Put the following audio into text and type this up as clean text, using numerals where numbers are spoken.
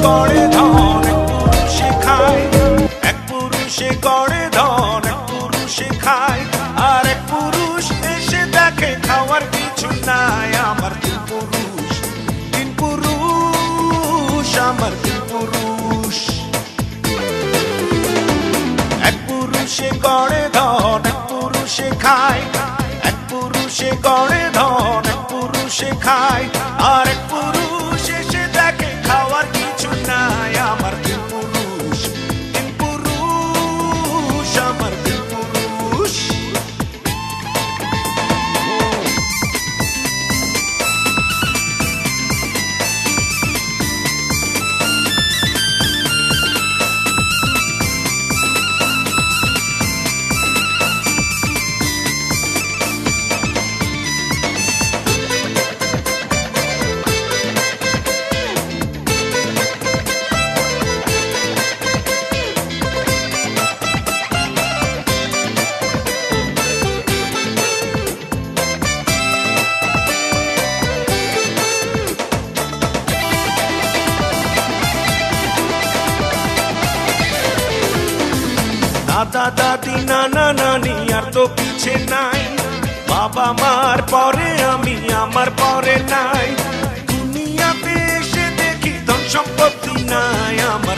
করে ধন এক পুরুষে খায়, এক পুরুষে করে ধন এক পুরুষে খায়, আর এক পুরুষ এসে দেখে খাওয়ার কিছু নাই। আমার তিন পুরুষ আমার তিন পুরুষ। এক পুরুষে করে ধন এক পুরুষে খায়, এক পুরুষে করে ধন এক পুরুষে খায়, আর এক পুরুষ এসে দেখে খাওয়ার কিছু নাই। আমার তিন পুরুষ আমার তিন পুরুষ। দাদা দাদি নানা নানি আর তো পিছে নাই, বাবা মার পরে আমি আমার পরে নাই। দুনিয়াতে এসে দেখি ধন সম্পত্তি নাই। আমার